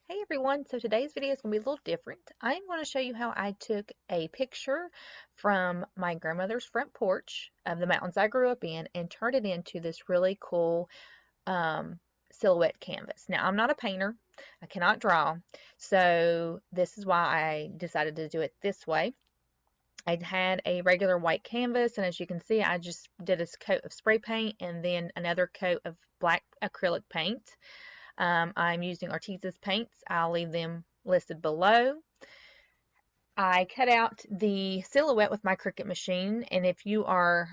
Hey everyone, so today's video is going to be a little different. I'm going to show you how I took a picture from my grandmother's front porch of the mountains I grew up in and turned it into this really cool silhouette canvas. Now, I'm not a painter. I cannot draw, so this is why I decided to do it this way. I had a regular white canvas, and as you can see, I just did a coat of spray paint and then another coat of black acrylic paint. I'm using Arteza's paints. I'll leave them listed below. I cut out the silhouette with my Cricut machine, and if you are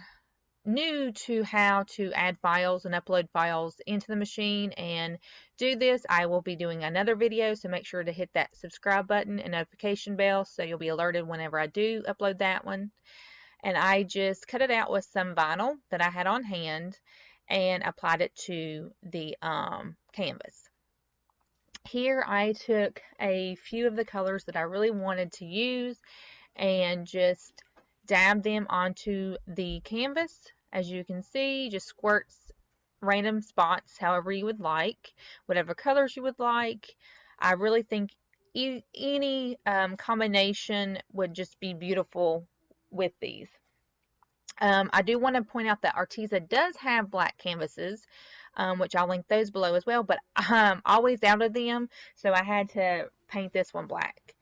new to how to add files and upload files into the machine and do this, I will be doing another video, so make sure to hit that subscribe button and notification bell so you'll be alerted whenever I do upload that one. And I just cut it out with some vinyl that I had on hand and applied it to the canvas. Here I took a few of the colors that I really wanted to use and just dabbed them onto the canvas. As you can see, just squirts random spots however you would like, whatever colors you would like. I really think any combination would just be beautiful with these. I do want to point out that Arteza does have black canvases, which I'll link those below as well, but I'm always out of them, so I had to paint this one black.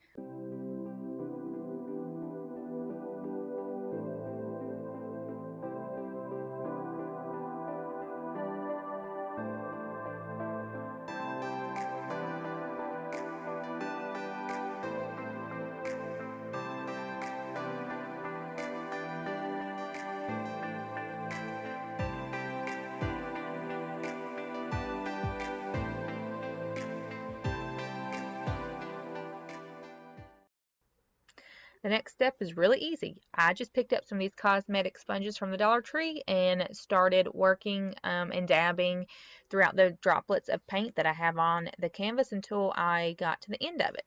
The next step is really easy. I just picked up some of these cosmetic sponges from the Dollar Tree and started working and dabbing throughout the droplets of paint that I have on the canvas until I got to the end of it.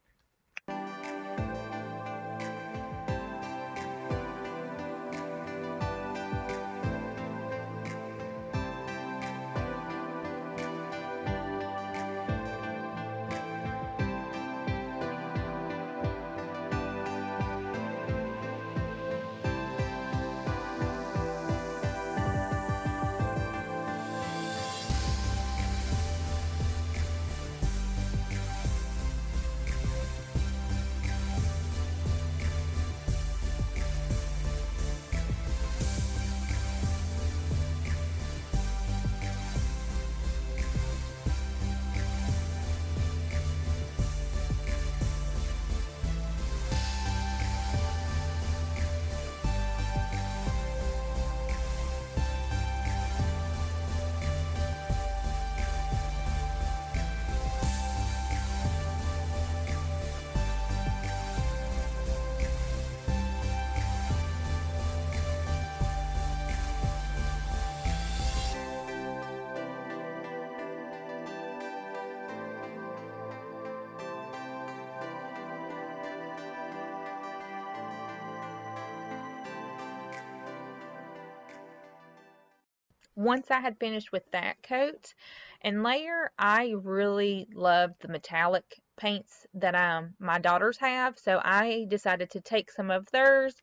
Once I had finished with that coat and layer, I really loved the metallic paints that my daughters have, so I decided to take some of theirs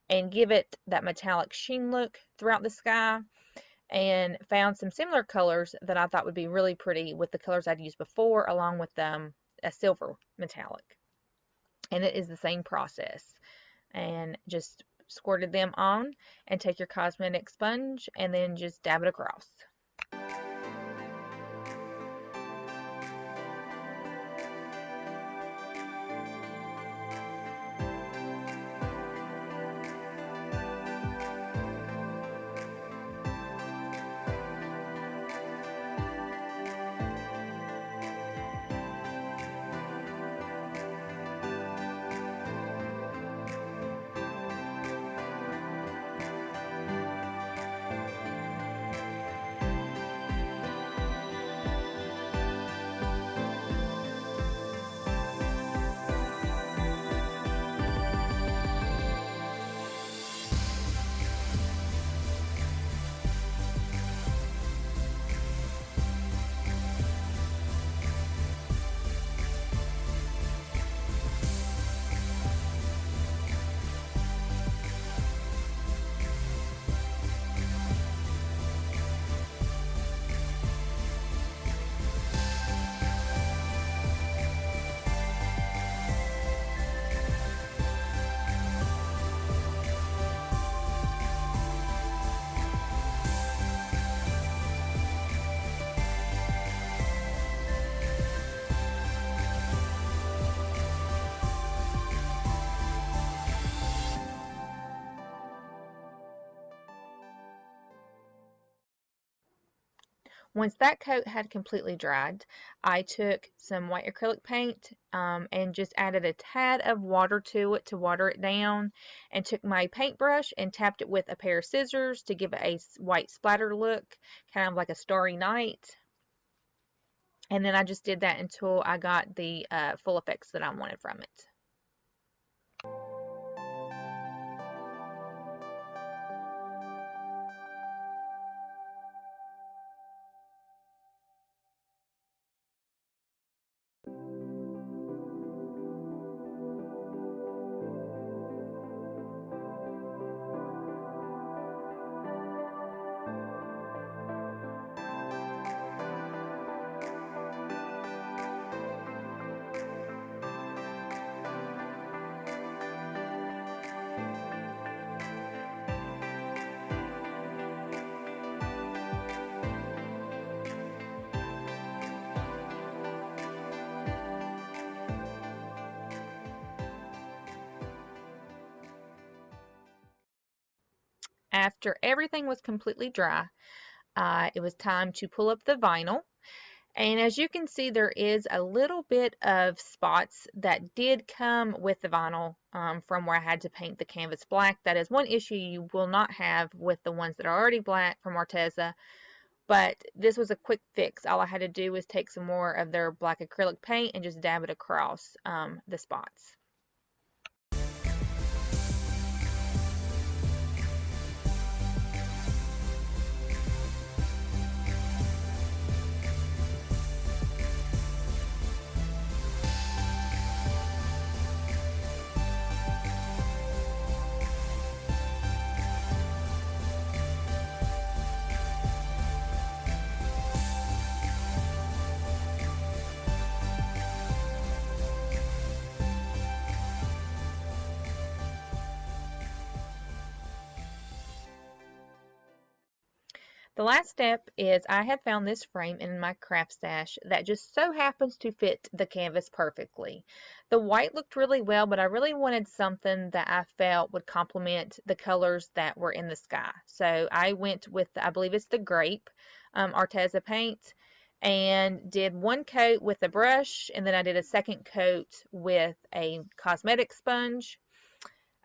and give it that metallic sheen look throughout the sky, and found some similar colors that I thought would be really pretty with the colors I'd used before, along with a silver metallic. And it is the same process. And just squirted them on, and take your cosmetic sponge and then just dab it across. Once that coat had completely dried, I took some white acrylic paint and just added a tad of water to it to water it down, and took my paintbrush and tapped it with a pair of scissors to give it a white splatter look, kind of like a starry night. And then I just did that until I got the full effects that I wanted from it. After everything was completely dry, it was time to pull up the vinyl. And as you can see, there is a little bit of spots that did come with the vinyl from where I had to paint the canvas black. That is one issue you will not have with the ones that are already black from Arteza. But this was a quick fix. All I had to do was take some more of their black acrylic paint and just dab it across the spots. The last step is I have found this frame in my craft stash that just so happens to fit the canvas perfectly. The white looked really well, but I really wanted something that I felt would complement the colors that were in the sky. So I went with, I believe it's the grape Arteza paint, and did one coat with a brush, and then I did a second coat with a cosmetic sponge.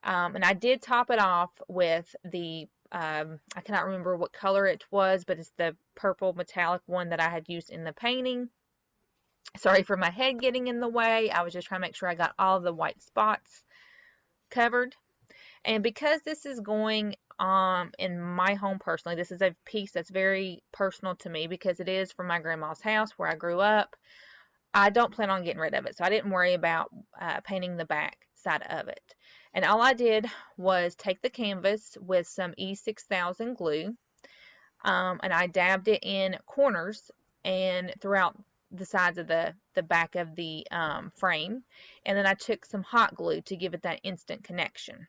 And I did top it off with the I cannot remember what color it was, but it's the purple metallic one that I had used in the painting. Sorry for my head getting in the way. I was just trying to make sure I got all the white spots covered. And because this is going in my home personally, this is a piece that's very personal to me because it is from my grandma's house where I grew up. I don't plan on getting rid of it, so I didn't worry about painting the back side of it. And all I did was take the canvas with some E6000 glue, and I dabbed it in corners and throughout the sides of the back of the frame, and then I took some hot glue to give it that instant connection.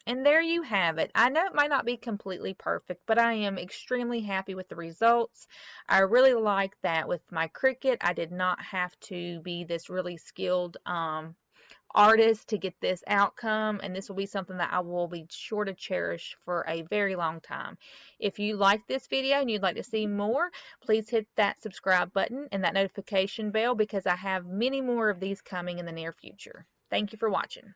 And there you have it. I know it might not be completely perfect, but I am extremely happy with the results. I really like that with my Cricut, I did not have to be this really skilled artist to get this outcome, and this will be something that I will be sure to cherish for a very long time. If you like this video and you'd like to see more, please hit that subscribe button and that notification bell because I have many more of these coming in the near future. Thank you for watching.